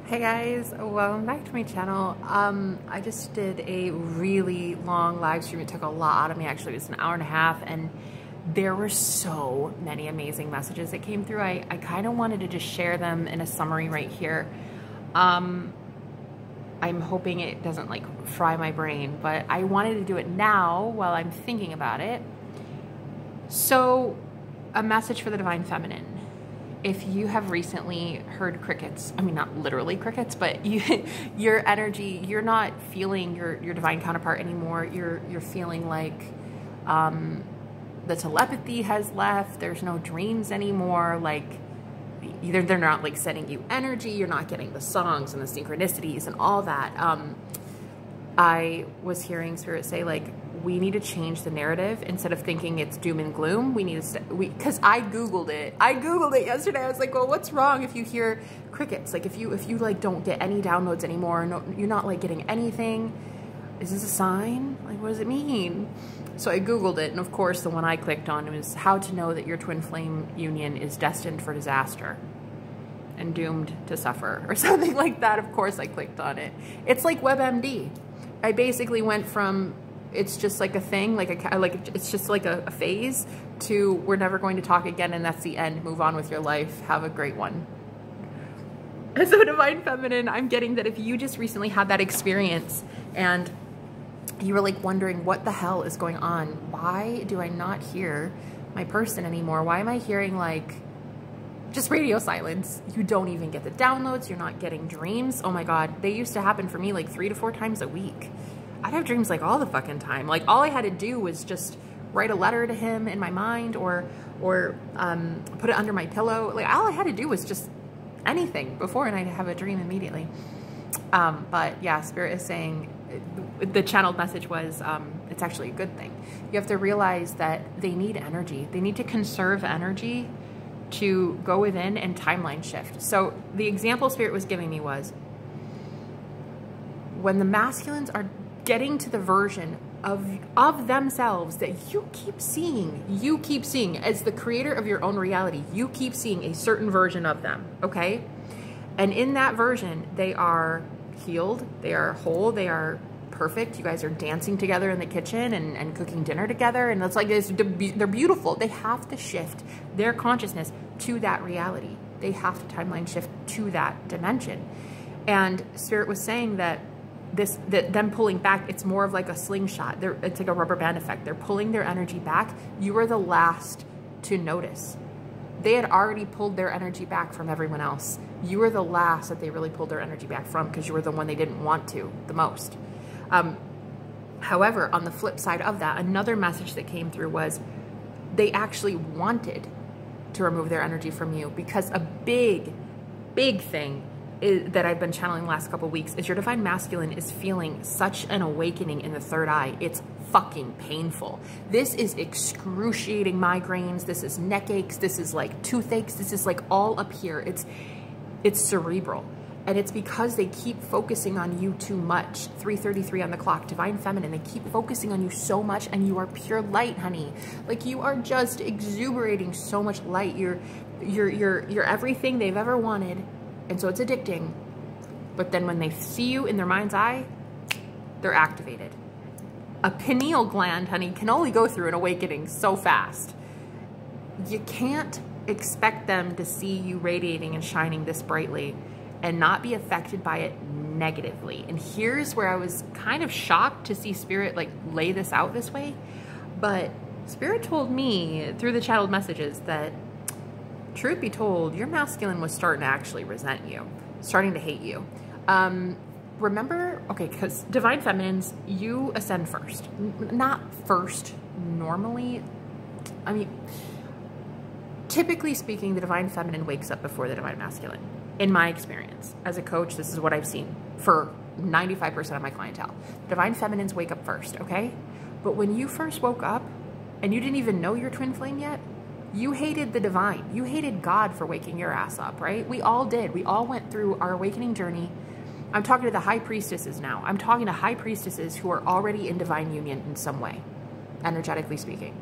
Hey guys, welcome back to my channel. I just did a really long live stream. It took a lot out of me. Actually, it was an hour and a half, and there were so many amazing messages that came through. I kind of wanted to just share them in a summary right here. I'm hoping it doesn't like fry my brain, but I wanted to do it now while I'm thinking about it. So, a message for the Divine Feminine. If you have recently heard crickets, I mean, not literally crickets, but your energy, you're not feeling your divine counterpart anymore. You're feeling like the telepathy has left. There's no dreams anymore. Like either they're not like sending you energy. You're not getting the songs and the synchronicities and all that. I was hearing Spirit say like, we need to change the narrative. Instead of thinking it's doom and gloom, we need to, because I Googled it yesterday. I was like, well, what's wrong if you hear crickets? Like if you like don't get any downloads anymore, no, you're not like getting anything. Is this a sign? Like, what does it mean? So I Googled it. And of course, the one I clicked on was how to know that your twin flame union is destined for disaster and doomed to suffer or something like that. Of course I clicked on it. It's like WebMD. I basically went from it's just like a thing, it's just like a phase, to we're never going to talk again and that's the end. Move on with your life. Have a great one. And so Divine Feminine, I'm getting that if you just recently had that experience and you were like wondering what the hell is going on, why do I not hear my person anymore? Why am I hearing like just radio silence? You don't even get the downloads. You're not getting dreams. Oh my God. They used to happen for me like 3 to 4 times a week. I'd have dreams like all the fucking time. Like all I had to do was just write a letter to him in my mind or put it under my pillow. Like all I had to do was just anything before and I'd have a dream immediately. But yeah, Spirit is saying, the channeled message was, it's actually a good thing. You have to realize that they need energy. They need to conserve energy to go within and timeline shift. So the example Spirit was giving me was when the masculines are getting to the version of themselves that you keep seeing as the creator of your own reality, you keep seeing a certain version of them, okay? And in that version, they are healed, they are whole, they are perfect. You guys are dancing together in the kitchen and cooking dinner together, and it's like they're beautiful. They have to shift their consciousness to that reality. They have to timeline shift to that dimension. And Spirit was saying that them pulling back, it's more of like a slingshot. It's like a rubber band effect. They're pulling their energy back. You were the last to notice. They had already pulled their energy back from everyone else. You were the last that they really pulled their energy back from because you were the one they didn't want to the most. However, on the flip side of that, another message that came through was they actually wanted to remove their energy from you, because a big thing that I've been channeling the last couple of weeks is your divine masculine is feeling such an awakening in the third eye. It's fucking painful. This is excruciating migraines. This is neck aches. This is like toothaches. This is like all up here. It's cerebral. And it's because they keep focusing on you too much. 3:33 on the clock, Divine Feminine. They keep focusing on you so much, and you are pure light, honey. Like you are just exuberating so much light. You're everything they've ever wanted. And so it's addicting. But then when they see you in their mind's eye, they're activated. A pineal gland, honey, can only go through an awakening so fast. You can't expect them to see you radiating and shining this brightly and not be affected by it negatively. And here's where I was kind of shocked to see Spirit like lay this out this way. But Spirit told me through the channeled messages that, truth be told, your masculine was starting to actually resent you, starting to hate you. Remember, okay, because Divine Feminines, you ascend first. Not first, normally. I mean, typically speaking, the Divine Feminine wakes up before the Divine Masculine. In my experience, as a coach, this is what I've seen for 95% of my clientele. Divine Feminines wake up first, okay? But when you first woke up and you didn't even know your twin flame yet, you hated the divine. You hated God for waking your ass up, right? We all did. We all went through our awakening journey. I'm talking to the high priestesses now. I'm talking to high priestesses who are already in divine union in some way, energetically speaking.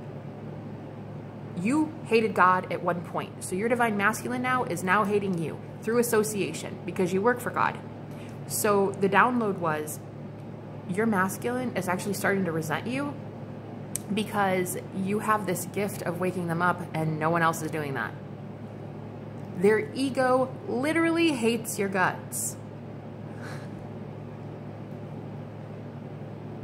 You hated God at one point. So your divine masculine now is now hating you through association because you work for God. So the download was your masculine is actually starting to resent you because you have this gift of waking them up and no one else is doing that. Their ego literally hates your guts.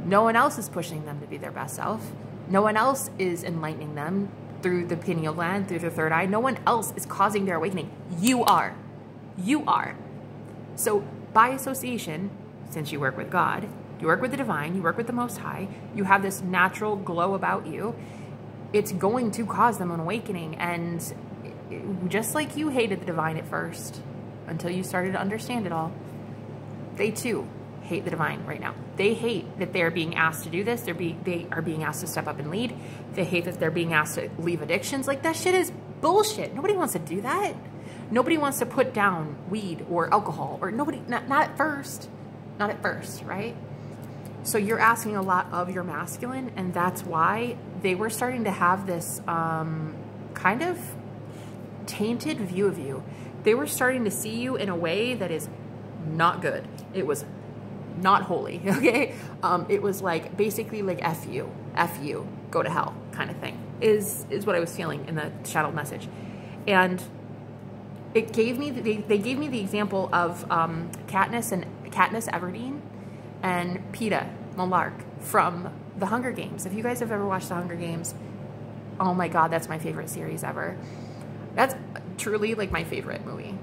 No one else is pushing them to be their best self. No one else is enlightening them through the pineal gland, through their third eye. No one else is causing their awakening. You are. You are. So by association, since you work with God, you work with the divine, you work with the Most High, you have this natural glow about you, it's going to cause them an awakening. And just like you hated the divine at first, until you started to understand it all, they too hate the divine right now. They hate that they're being asked to do this. They are being asked to step up and lead. They hate that they're being asked to leave addictions. Like, that shit is bullshit. Nobody wants to do that. Nobody wants to put down weed or alcohol, or nobody, not at first. Not at first, right? So you're asking a lot of your masculine, and that's why they were starting to have this kind of tainted view of you. They were starting to see you in a way that is not good. It was not holy, okay? It was like basically like F you, go to hell kind of thing is what I was feeling in the shadow message. And it gave me, they gave me the example of Katniss Everdeen and Peeta Mellark from The Hunger Games. If you guys have ever watched The Hunger Games, oh my God, that's my favorite series ever. That's truly like my favorite movie.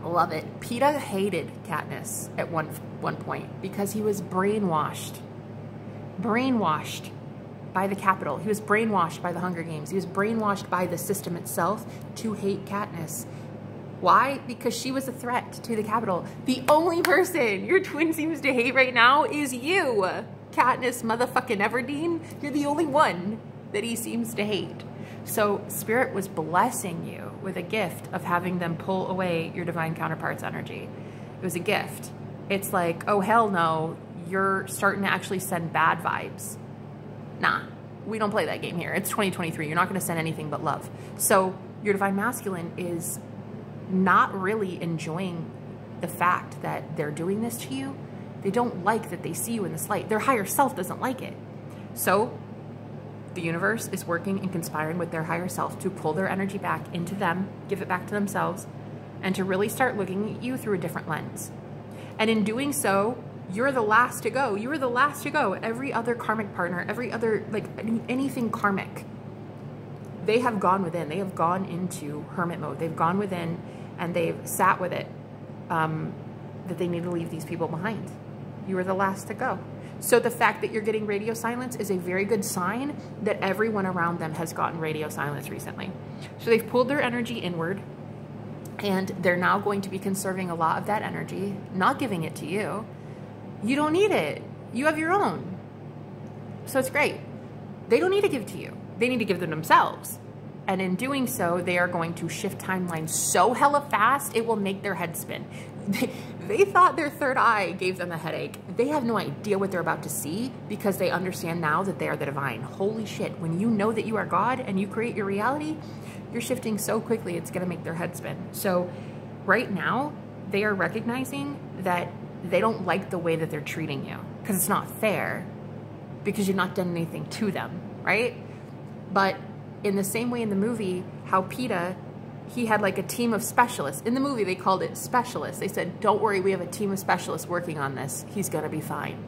Love it. Peeta hated Katniss at one point because he was brainwashed by the Capitol. He was brainwashed by the Hunger Games. He was brainwashed by the system itself to hate Katniss. Why? Because she was a threat to the Capitol. The only person your twin seems to hate right now is you, Katniss motherfucking Everdeen. You're the only one that he seems to hate. So Spirit was blessing you with a gift of having them pull away your divine counterparts energy. It was a gift. It's like, oh, hell no, you're starting to actually send bad vibes. Nah, we don't play that game here. It's 2023. You're not going to send anything but love. So your divine masculine is not really enjoying the fact that they're doing this to you. They don't like that they see you in this light. Their higher self doesn't like it. So the universe is working and conspiring with their higher self to pull their energy back into them, give it back to themselves, and to really start looking at you through a different lens. And in doing so, you're the last to go. You are the last to go. Every other karmic partner, every other, like anything karmic, they have gone within. They have gone into hermit mode. They've gone within and they've sat with it, that they need to leave these people behind. You are the last to go. So the fact that you're getting radio silence is a very good sign that everyone around them has gotten radio silence recently. So they've pulled their energy inward, and they're now going to be conserving a lot of that energy, not giving it to you. You don't need it. You have your own. So it's great. They don't need to give it to you. They need to give them themselves. And in doing so, they are going to shift timelines so hella fast, it will make their head spin. They thought their third eye gave them a headache. They have no idea what they're about to see because they understand now that they are the divine. Holy shit, when you know that you are God and you create your reality, you're shifting so quickly, it's gonna make their head spin. So right now, they are recognizing that they don't like the way that they're treating you because it's not fair, because you've not done anything to them, right? But in the same way in the movie, how Peeta, he had like a team of specialists. In the movie, they called it specialists. They said, don't worry, we have a team of specialists working on this. He's gonna be fine.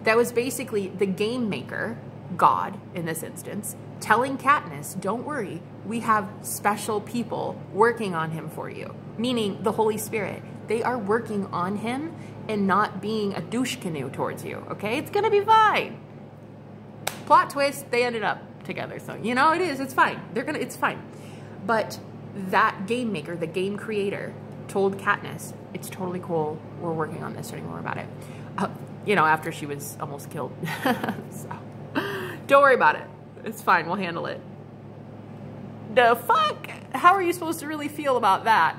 That was basically the game maker, God in this instance, telling Katniss, don't worry, we have special people working on him for you. Meaning the Holy Spirit. They are working on him and not being a douche canoe towards you, okay? It's gonna be fine. Plot twist, they ended up together. So, you know, it's fine. It's fine. But that game maker, the game creator, told Katniss, it's totally cool. We're working on this, learning more about it. You know, after she was almost killed. So, don't worry about it. It's fine. We'll handle it. The fuck? How are you supposed to really feel about that?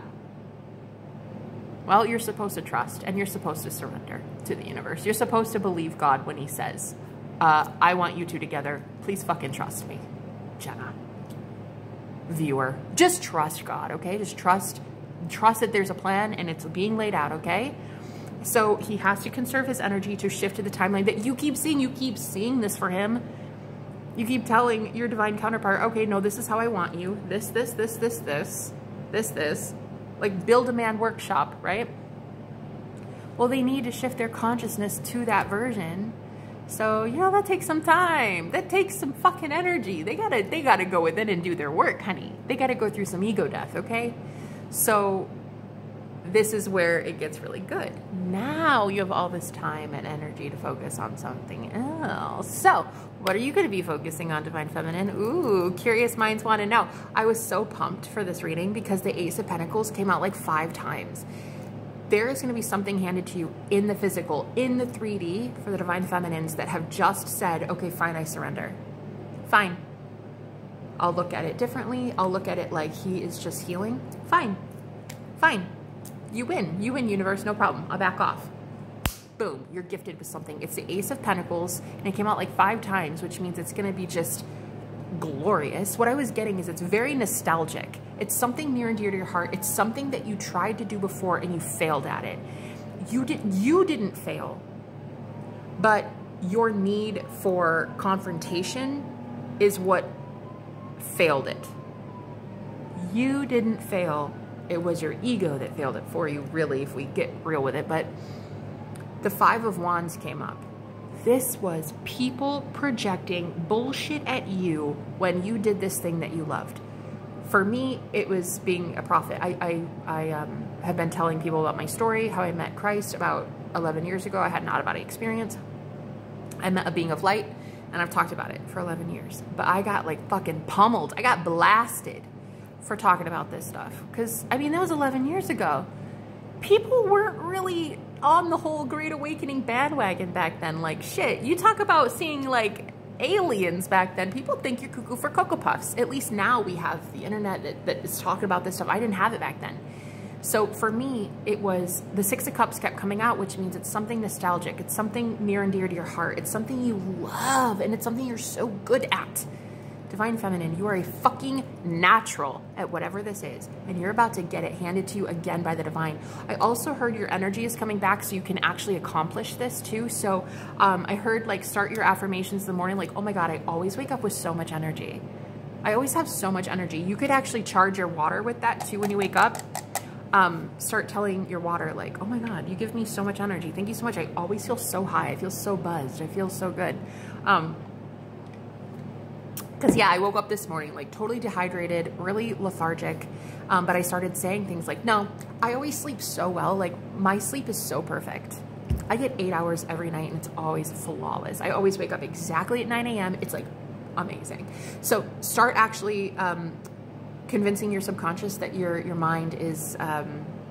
Well, you're supposed to trust and you're supposed to surrender to the universe. You're supposed to believe God when he says, I want you two together. Please fucking trust me, Jenna. viewer. Just trust God, okay? Just trust that there's a plan and it's being laid out, okay? So he has to conserve his energy to shift to the timeline that you keep seeing. You keep seeing this for him. You keep telling your divine counterpart, okay, no, this is how I want you. This. Like build a man workshop, right? Well, they need to shift their consciousness to that version. So, you know, that takes some time. That takes some fucking energy. They gotta go within and do their work, honey. They gotta go through some ego death, okay? So this is where it gets really good. Now you have all this time and energy to focus on something else. So what are you going to be focusing on, Divine Feminine? Ooh, curious minds want to know. I was so pumped for this reading because the Ace of Pentacles came out like 5 times. There is going to be something handed to you in the physical, in the 3D for the Divine Feminines that have just said, okay, fine, I surrender. Fine. I'll look at it differently. I'll look at it like he is just healing. Fine. Fine. You win. You win, universe. No problem. I'll back off. Boom. You're gifted with something. It's the Ace of Pentacles, and it came out like 5 times, which means it's going to be just glorious. What I was getting is it's very nostalgic. It's something near and dear to your heart. It's something that you tried to do before and you failed at it. You didn't fail, but your need for confrontation is what failed it. You didn't fail. It was your ego that failed it for you, really, if we get real with it. But the 5 of Wands came up. This was people projecting bullshit at you when you did this thing that you loved. For me, it was being a prophet. I have been telling people about my story, how I met Christ about 11 years ago. I had an out-of-body experience. I met a being of light, and I've talked about it for 11 years. But I got like fucking pummeled. I got blasted for talking about this stuff. Because, I mean, that was 11 years ago. People weren't really on the whole Great Awakening bandwagon back then. Like, shit, you talk about seeing, like, aliens back then. People think you're cuckoo for Cocoa Puffs. At least now we have the internet that is talking about this stuff. I didn't have it back then. So for me, it was the 6 of Cups kept coming out, which means it's something nostalgic. It's something near and dear to your heart. It's something you love, and it's something you're so good at. Divine Feminine, you are a fucking natural at whatever this is, and you're about to get it handed to you again by the Divine. I also heard your energy is coming back so you can actually accomplish this too. So I heard, like, start your affirmations in the morning, like, oh my God, I always wake up with so much energy. I always have so much energy. You could actually charge your water with that too when you wake up. Start telling your water, like, oh my God, you give me so much energy. Thank you so much. I always feel so high. I feel so buzzed. I feel so good. Because, yeah, I woke up this morning, like, totally dehydrated, really lethargic, but I started saying things like, no, I always sleep so well. Like, my sleep is so perfect. I get 8 hours every night, and it's always flawless. I always wake up exactly at 9 a.m. It's, like, amazing. So start actually convincing your subconscious that your mind is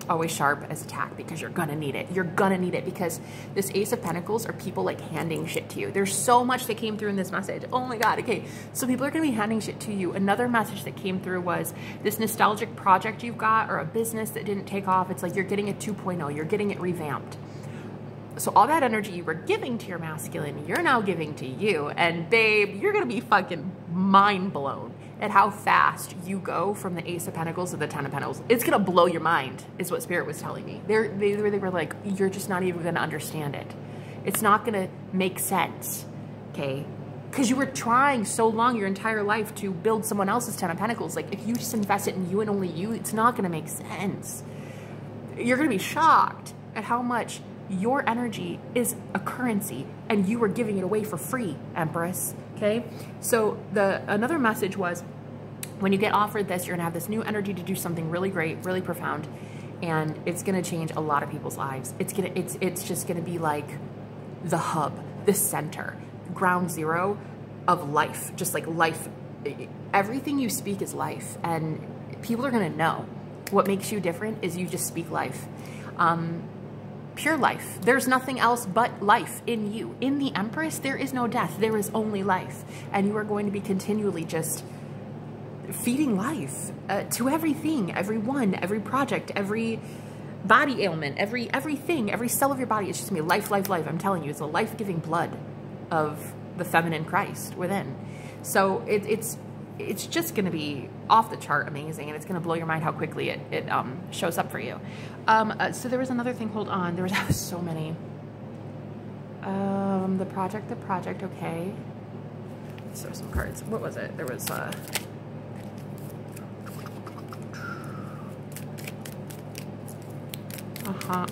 always sharp as attack, because you're gonna need it. You're gonna need it, because this Ace of Pentacles are people like handing shit to you. There's so much that came through in this message. Oh my God. Okay. So people are gonna be handing shit to you. Another message that came through was this nostalgic project you've got, or a business that didn't take off. It's like you're getting a 2.0. You're getting it revamped. So all that energy you were giving to your masculine, you're now giving to you. And babe, you're gonna be fucking mind blown at how fast you go from the Ace of Pentacles to the 10 of Pentacles. It's gonna blow your mind, is what Spirit was telling me. They were like, you're just not even gonna understand it. It's not gonna make sense, okay? Because you were trying so long your entire life to build someone else's 10 of Pentacles. Like, if you just invest it in you and only you, it's not gonna make sense. You're gonna be shocked at how much your energy is a currency and you were giving it away for free, Empress, okay? So another message was, when you get offered this, you're gonna have this new energy to do something really great, really profound, and it's gonna change a lot of people's lives. It's just gonna be like the hub, the center, ground zero of life, just like life. Everything you speak is life, and people are gonna know. What makes you different is you just speak life. Pure life. There's nothing else but life in you. In the Empress, there is no death. There is only life. And you are going to be continually just feeding life to everything, everyone, every project, every body ailment, everything, every cell of your body. It's just gonna be life, life, life. I'm telling you, it's the life-giving blood of the feminine Christ within. So it's it's just going to be off the chart amazing, and it's going to blow your mind how quickly it shows up for you. So there was another thing, hold on, there was so many. The project, okay. Let's throw some cards. What was it? There was,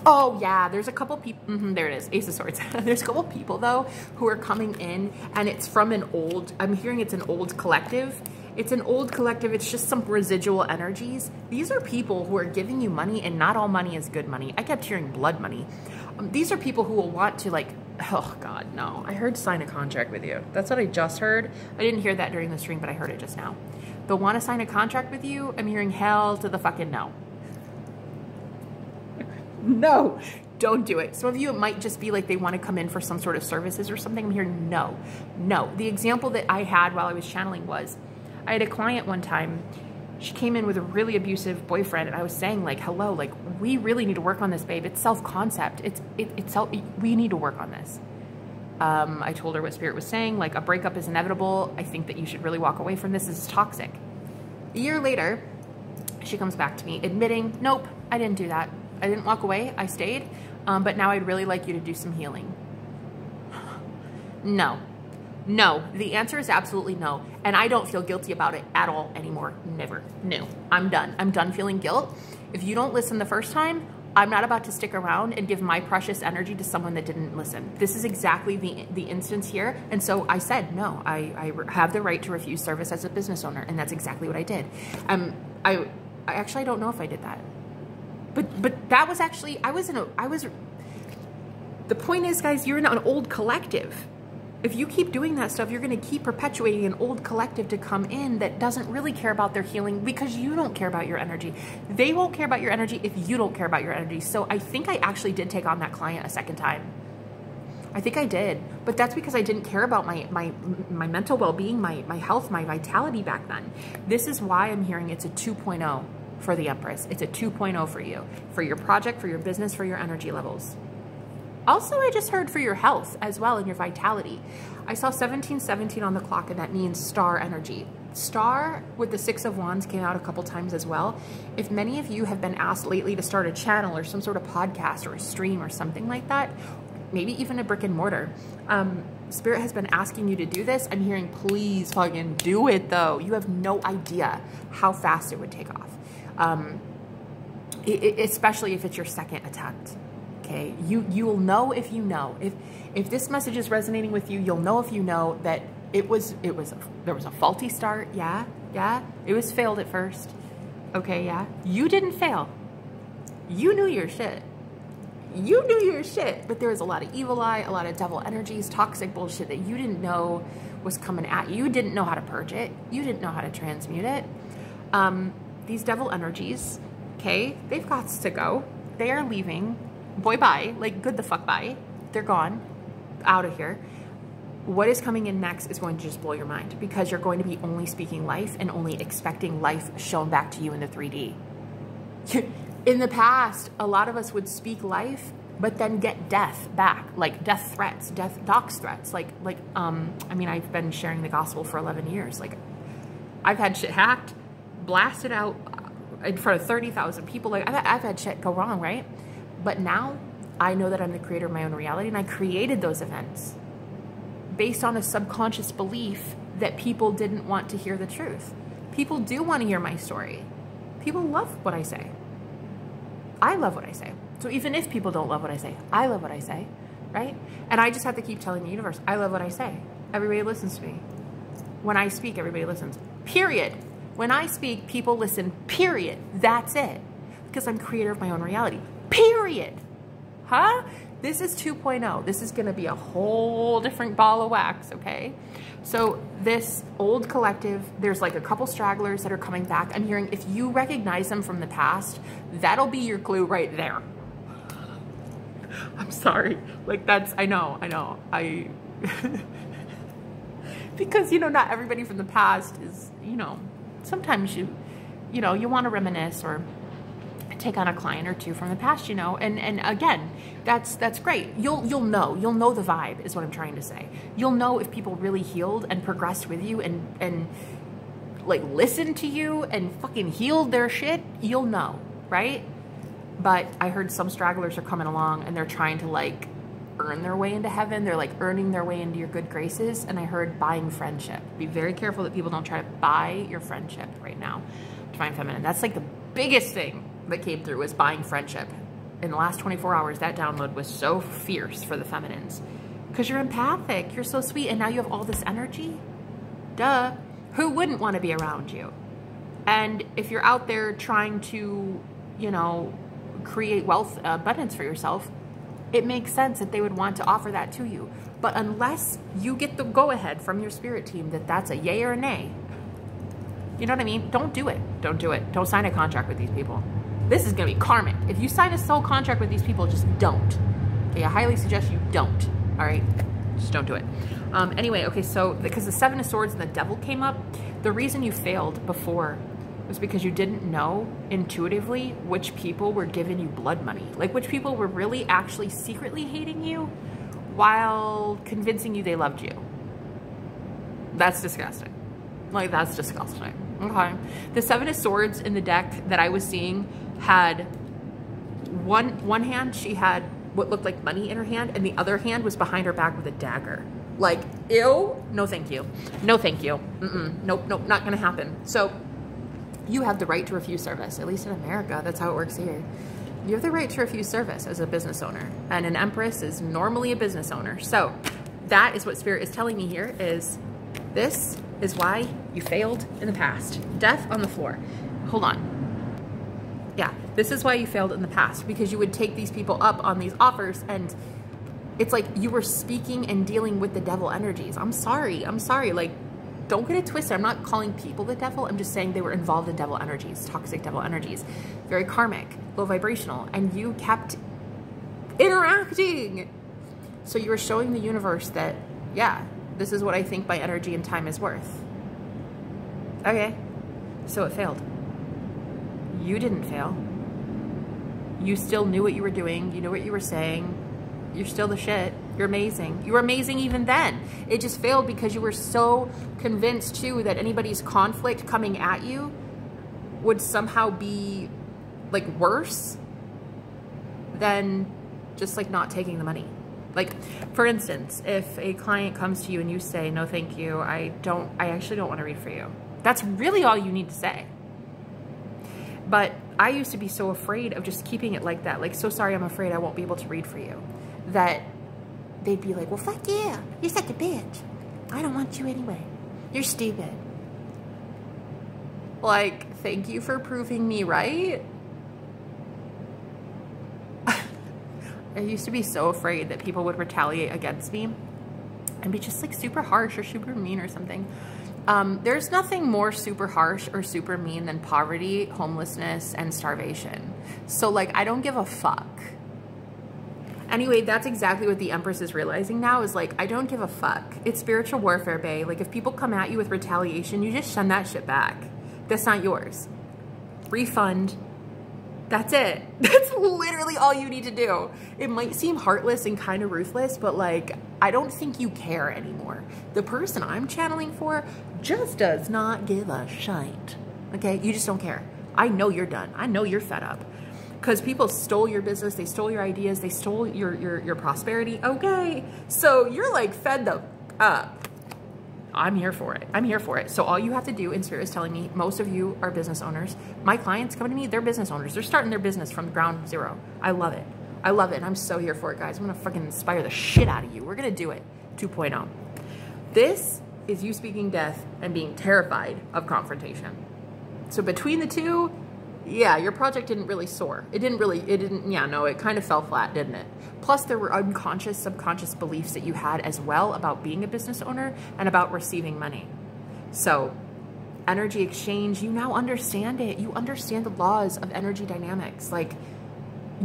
oh yeah, there's a couple people, there it is, Ace of Swords. There's a couple people though who are coming in, and it's from an old, I'm hearing it's an old collective. It's an old collective, it's just some residual energies. These are people who are giving you money, and not all money is good money. I kept hearing blood money. These are people who will want to, like, oh God, no. I heard sign a contract with you. That's what I just heard. I didn't hear that during the stream, but I heard it just now. They'll want to sign a contract with you. I'm hearing hell to the fucking no. No, don't do it. Some of you, it might just be like they want to come in for some sort of services or something. I'm hearing no, no. The example that I had while I was channeling was, I had a client one time, she came in with a really abusive boyfriend, and I was saying, like, hello, like, we really need to work on this, babe. It's self-concept. We need to work on this. I told her what Spirit was saying, like, a breakup is inevitable. I think that you should really walk away from this. This is toxic. A year later, she comes back to me admitting, nope, I didn't do that. I didn't walk away. I stayed. But now I'd really like you to do some healing. No. No, the answer is absolutely no. And I don't feel guilty about it at all anymore. Never. No, I'm done. I'm done feeling guilt. If you don't listen the first time, I'm not about to stick around and give my precious energy to someone that didn't listen. This is exactly the instance here. And so I said, no, I have the right to refuse service as a business owner. And that's exactly what I did. I actually don't know if I did that. But that was actually, the point is, guys, you're in an old collective. If you keep doing that stuff, you're going to keep perpetuating an old collective to come in that doesn't really care about their healing, because you don't care about your energy. They won't care about your energy if you don't care about your energy. So I think I actually did take on that client a second time. I think I did. But that's because I didn't care about my mental well-being, my health, my vitality back then. This is why I'm hearing it's a 2.0 for the Empress. It's a 2.0 for you, for your project, for your business, for your energy levels. Also, I just heard for your health as well and your vitality. I saw 1717 on the clock, and that means star energy. Star with the 6 of Wands came out a couple times as well. If many of you have been asked lately to start a channel or some sort of podcast or a stream or something like that, maybe even a brick and mortar, Spirit has been asking you to do this. I'm hearing, please fucking do it though. You have no idea how fast it would take off. Especially if it's your second attempt. Okay, you will know if you know. If this message is resonating with you, you'll know if you know that there was a faulty start. Yeah, it was failed at first. Okay, yeah, you didn't fail. You knew your shit. You knew your shit, but there was a lot of evil eye, a lot of devil energies, toxic bullshit that you didn't know was coming at you. You didn't know how to purge it. You didn't know how to transmute it. These devil energies, okay, they've got to go. They are leaving. Boy, bye. Like, good the fuck bye. They're gone. Out of here. What is coming in next is going to just blow your mind, because you're going to be only speaking life and only expecting life shown back to you in the 3D. In the past, a lot of us would speak life, but then get death back, like death threats, dox threats. I mean, I've been sharing the gospel for 11 years. Like, I've had shit hacked, blasted out in front of 30,000 people. Like, I've had shit go wrong, right? But now I know that I'm the creator of my own reality, and I created those events based on a subconscious belief that people didn't want to hear the truth. People do want to hear my story. People love what I say. I love what I say. So even if people don't love what I say, I love what I say, right? And I just have to keep telling the universe, I love what I say. Everybody listens to me. When I speak, everybody listens. Period. When I speak, people listen. Period. That's it. Because I'm creator of my own reality. Period. Huh? This is 2.0. This is going to be a whole different ball of wax, okay? So this old collective, there's like a couple stragglers that are coming back. I'm hearing, if you recognize them from the past, that'll be your clue right there. I'm sorry. Like, that's, I know. Because, you know, not everybody from the past is, you know, sometimes you want to reminisce or take on a client or two from the past, you know, and again, that's great. You'll know the vibe is what I'm trying to say. You'll know if people really healed and progressed with you and like listened to you and fucking healed their shit, you'll know, right? But I heard some stragglers are coming along and they're trying to like earn their way into heaven. They're like earning their way into your good graces. And I heard buying friendship. Be very careful that people don't try to buy your friendship right now. Divine Feminine. That's like the biggest thing that came through was buying friendship. In the last 24 hours, that download was so fierce for the feminines. Because you're empathic. You're so sweet. And now you have all this energy. Duh. Who wouldn't want to be around you? And if you're out there trying to, you know, create wealth abundance for yourself, it makes sense that they would want to offer that to you. But unless you get the go-ahead from your spirit team that that's a yay or a nay, you know what I mean? Don't do it. Don't do it. Don't sign a contract with these people. This is going to be karmic. If you sign a soul contract with these people, just don't. Okay, I highly suggest you don't. All right? Just don't do it. Anyway, okay, so because the Seven of Swords and the Devil came up, the reason you failed before was because you didn't know intuitively which people were giving you blood money. Like which people were really actually secretly hating you while convincing you they loved you. That's disgusting. Like that's disgusting. Okay. The Seven of Swords in the deck that I was seeing had one hand, she had what looked like money in her hand, and the other hand was behind her back with a dagger. Like, ew, no thank you. No thank you. Nope, nope, not gonna happen. So you have the right to refuse service, at least in America. That's how it works here. You have the right to refuse service as a business owner, and an Empress is normally a business owner. So that is what Spirit is telling me here is this is why you failed in the past. Death on the floor. Hold on. Yeah, this is why you failed in the past, because you would take these people up on these offers and it's like you were speaking and dealing with the devil energies. I'm sorry. Like, don't get it twisted. I'm not calling people the devil. I'm just saying they were involved in devil energies, toxic devil energies, very karmic, low vibrational, and you kept interacting. So you were showing the universe that, yeah, this is what I think my energy and time is worth. Okay, so it failed. You didn't fail. You still knew what you were doing. You knew what you were saying. You're still the shit. You're amazing. You were amazing even then. It just failed because you were so convinced too that anybody's conflict coming at you would somehow be like worse than just like not taking the money. Like, for instance, if a client comes to you and you say, no, thank you, I actually don't want to read for you. That's really all you need to say. But I used to be so afraid of just keeping it like that. Like, so sorry, I'm afraid I won't be able to read for you. That they'd be like, well, fuck yeah, you're such a bitch. I don't want you anyway. You're stupid. Like, thank you for proving me right. I used to be so afraid that people would retaliate against me and be just like super harsh or super mean or something. There's nothing more super harsh or super mean than poverty, homelessness, and starvation. So like, I don't give a fuck. Anyway, that's exactly what the Empress is realizing now is like, I don't give a fuck. It's spiritual warfare, bae. Like if people come at you with retaliation, you just send that shit back. That's not yours. Refund. That's it. That's literally all you need to do. It might seem heartless and kind of ruthless, but like, I don't think you care anymore. The person I'm channeling for just does not give a shite. Okay? You just don't care. I know you're done. I know you're fed up. Because people stole your business, they stole your ideas, they stole your prosperity. Okay, so you're like fed up. I'm here for it. I'm here for it. So all you have to do, and Spirit is telling me, most of you are business owners. My clients come to me, they're business owners. They're starting their business from ground zero. I love it. I love it, and I'm so here for it, guys. I'm gonna fucking inspire the shit out of you. We're gonna do it 2.0. This is you speaking death and being terrified of confrontation. So between the two, yeah, your project didn't really soar. It kind of fell flat, didn't it? Plus there were unconscious, subconscious beliefs that you had as well about being a business owner and about receiving money. So energy exchange, you now understand it. You understand the laws of energy dynamics. Like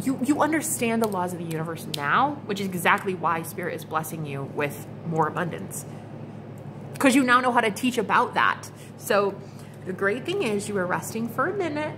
you understand the laws of the universe now, which is exactly why Spirit is blessing you with more abundance. Because you now know how to teach about that. So the great thing is you were resting for a minute.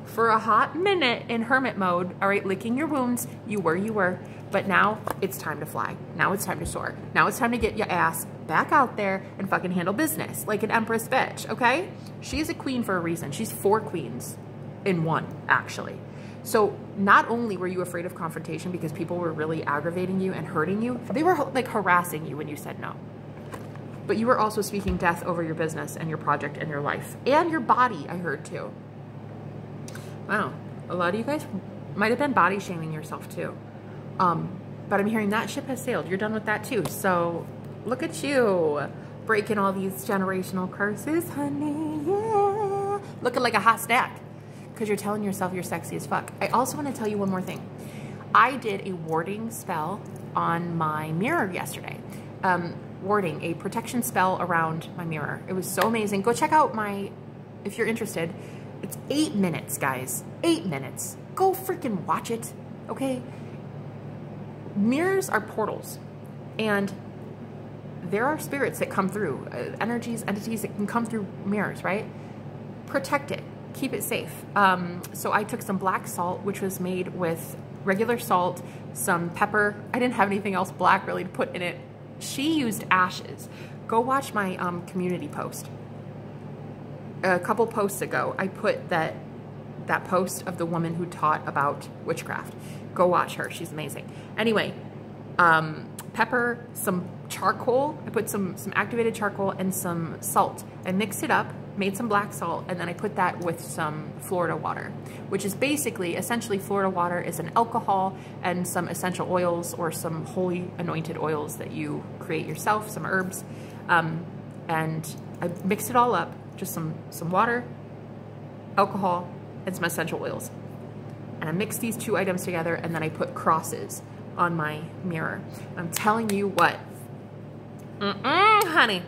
for a hot minute in hermit mode, all right, licking your wounds. You were. But now it's time to fly. Now it's time to soar. Now it's time to get your ass back out there and fucking handle business like an Empress bitch, okay? She's a queen for a reason. She's 4 queens in one, actually. So not only were you afraid of confrontation because people were really aggravating you and hurting you, they were like harassing you when you said no. But you were also speaking death over your business and your project and your life and your body, I heard too. Wow, a lot of you guys might have been body shaming yourself too. But I'm hearing that ship has sailed. You're done with that too. So look at you breaking all these generational curses, honey. Yeah. Looking like a hot stack because you're telling yourself you're sexy as fuck. I also want to tell you one more thing. I did a warding spell on my mirror yesterday. Warding, a protection spell around my mirror. It was so amazing. Go check out if you're interested. It's 8 minutes, guys. 8 minutes. Go freaking watch it, okay? Mirrors are portals, and there are spirits that come through, energies, entities that can come through mirrors, right? Protect it. Keep it safe. So I took some black salt, which was made with regular salt, some pepper. I didn't have anything else black really to put in it. She used ashes. Go watch my community post. A couple posts ago, I put that post of the woman who taught about witchcraft. Go watch her. She's amazing. Anyway, pepper, some charcoal. I put some activated charcoal and some salt. I mixed it up, made some black salt, and then I put that with some Florida water, which is basically, essentially Florida water is an alcohol and some essential oils or some holy anointed oils that you create yourself, some herbs. And I mixed it all up, just some water, alcohol, and some essential oils. And I mixed these 2 items together, and then I put crosses on my mirror. I'm telling you what, honey,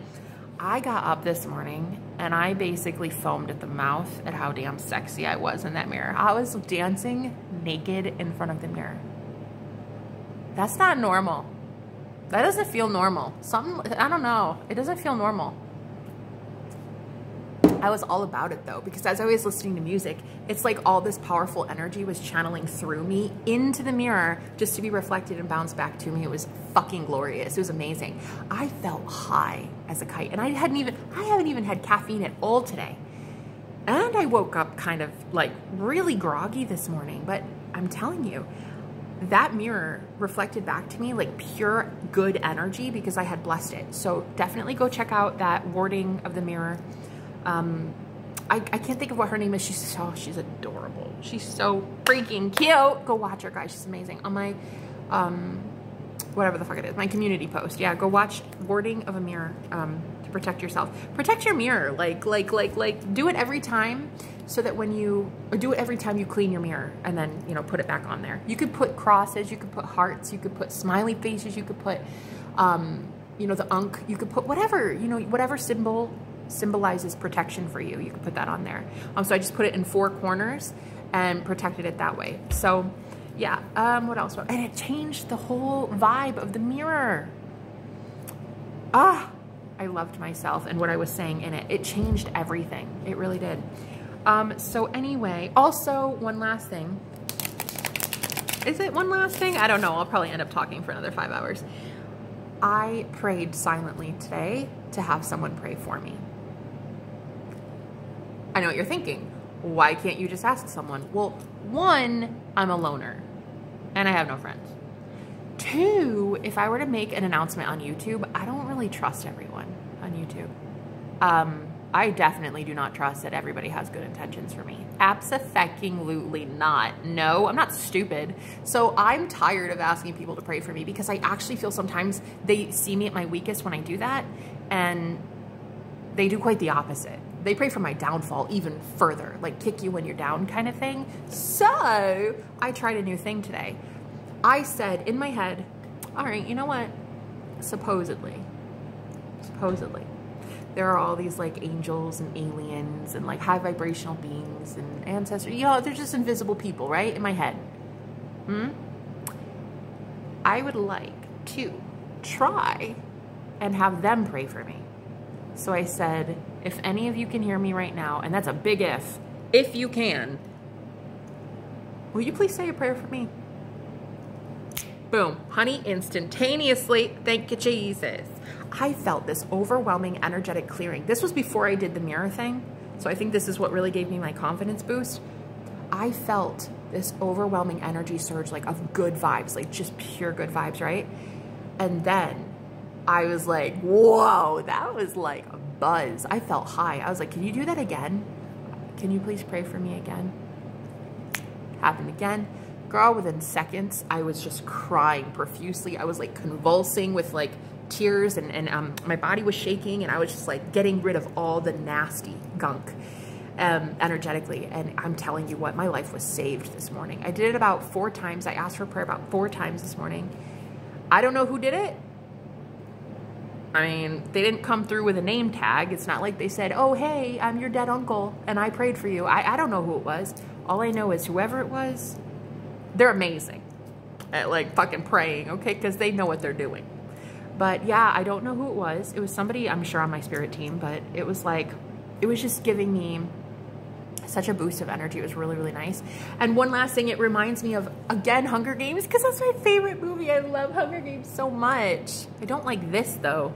I got up this morning and I basically foamed at the mouth at how damn sexy I was in that mirror. I was dancing naked in front of the mirror. That's not normal. That doesn't feel normal. I don't know. It doesn't feel normal. I was all about it though, because as I was listening to music, it's like all this powerful energy was channeling through me into the mirror just to be reflected and bounced back to me. It was fucking glorious. It was amazing. I felt high as a kite, and I haven't even had caffeine at all today. And I woke up kind of like really groggy this morning, but I'm telling you, that mirror reflected back to me like pure good energy because I had blessed it. So definitely go check out that warding of the mirror. I can't think of what her name is. She's adorable. She's so freaking cute. Go watch her, guys. She's amazing. On my, whatever the fuck it is, my community post. Yeah, go watch warding of a mirror, to protect yourself. Protect your mirror. Like, do it every time so that do it every time you clean your mirror and then, put it back on there. You could put crosses, you could put hearts, you could put smiley faces, you could put, the unk, you could put whatever, whatever symbol symbolizes protection for you. You can put that on there. So I just put it in 4 corners and protected it that way. So yeah, what else? And it changed the whole vibe of the mirror. I loved myself and what I was saying in it. It changed everything. It really did. So anyway, also one last thing. Is it one last thing? I don't know. I'll probably end up talking for another 5 hours. I prayed silently today to have someone pray for me. I know what you're thinking. Why can't you just ask someone? Well, 1, I'm a loner and I have no friends. 2, if I were to make an announcement on YouTube, I don't really trust everyone on YouTube. I definitely do not trust that everybody has good intentions for me. Abso-fucking-lutely not. No, I'm not stupid. So I'm tired of asking people to pray for me because I actually feel sometimes they see me at my weakest when I do that, and they do quite the opposite. They pray for my downfall even further, like kick you when you're down kind of thing. So I tried a new thing today. I said in my head, all right, you know what? Supposedly, there are all these like angels and aliens and like high vibrational beings and ancestors. They're just invisible people, right? In my head. I would like to try and have them pray for me. So I said, if any of you can hear me right now, and that's a big if you can, Will you please say a prayer for me? Boom, honey, instantaneously. Thank you, Jesus. I felt this overwhelming energetic clearing. This was before I did the mirror thing. So I think this is what really gave me my confidence boost. I felt this overwhelming energy surge, like of good vibes, like just pure good vibes, right? And then I was like, whoa, that was like a buzz. I felt high. I was like, can you do that again? Can you please pray for me again? Happened again. Girl, within seconds, I was just crying profusely. I was like convulsing with like tears and my body was shaking and I was just like getting rid of all the nasty gunk energetically. And I'm telling you what, my life was saved this morning. I did it about 4 times. I asked for prayer about 4 times this morning. I don't know who did it. I mean, they didn't come through with a name tag. It's not like they said, oh, hey, I'm your dead uncle and I prayed for you. I don't know who it was. All I know is whoever it was, they're amazing at like fucking praying, okay? Because they know what they're doing. But yeah, I don't know who it was. It was somebody, I'm sure, on my spirit team, but it was like, it was just giving me such a boost of energy. It was really, really nice. And one last thing, it reminds me of, again, Hunger Games, because that's my favorite movie. I love Hunger Games so much. I don't like this, though.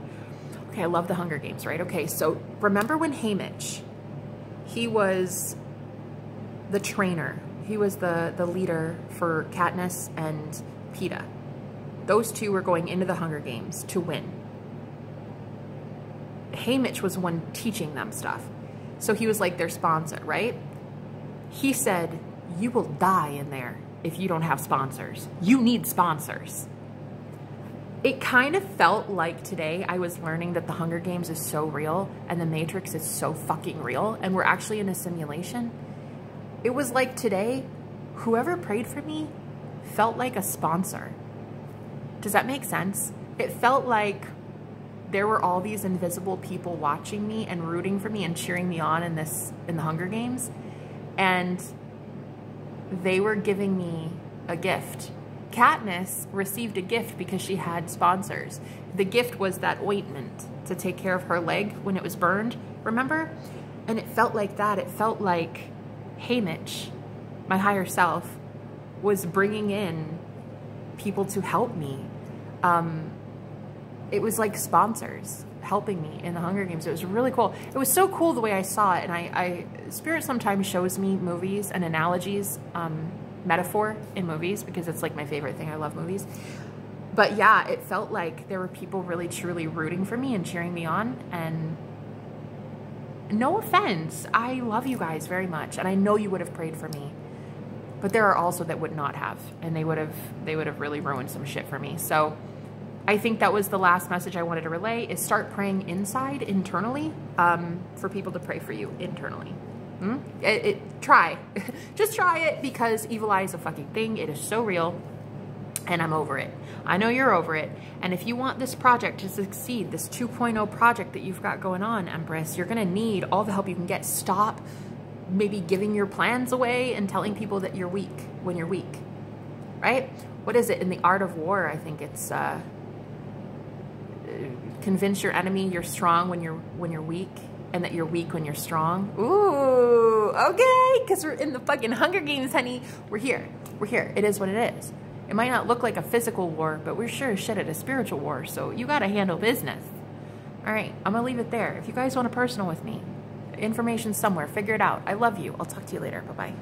Okay, I love the Hunger Games, right? Okay, so remember when Haymitch, he was the trainer. He was the leader for Katniss and Peeta. Those 2 were going into the Hunger Games to win. Haymitch was the one teaching them stuff. So he was like their sponsor, right? He said, you will die in there if you don't have sponsors. You need sponsors. It kind of felt like today I was learning that the Hunger Games is so real and the Matrix is so fucking real and we're actually in a simulation. It was like today, whoever prayed for me felt like a sponsor. Does that make sense? It felt like there were all these invisible people watching me and rooting for me and cheering me on in the Hunger Games. And they were giving me a gift. Katniss received a gift because she had sponsors. The gift was that ointment to take care of her leg when it was burned, remember? And it felt like that. It felt like Haymitch, my higher self, was bringing in people to help me. It was like sponsors helping me in the Hunger Games. It was really cool. It was so cool the way I saw it. And Spirit sometimes shows me movies and analogies, metaphor in movies, because it's like my favorite thing. I love movies. But yeah, it felt like there were people really truly rooting for me and cheering me on. And no offense, I love you guys very much. And I know you would have prayed for me. But there are also that would not have, and they would have really ruined some shit for me. So I think that was the last message I wanted to relay, is start praying inside, internally, for people to pray for you internally. Try. Just try it, because evil eye is a fucking thing. It is so real, and I'm over it. I know you're over it. And if you want this project to succeed, this 2.0 project that you've got going on, Empress, you're going to need all the help you can get. Stop maybe giving your plans away and telling people that you're weak when you're weak, right? What is it in the art of war? I think it's convince your enemy you're strong when you're weak, and that you're weak when you're strong. Ooh, okay, because we're in the fucking Hunger Games, honey. We're here. We're here. It is what it is. It might not look like a physical war, but we're sure as shit at a spiritual war, so you gotta handle business. All right, I'm gonna leave it there. If you guys want a personal with me, information somewhere, figure it out. I love you. I'll talk to you later. Bye-bye.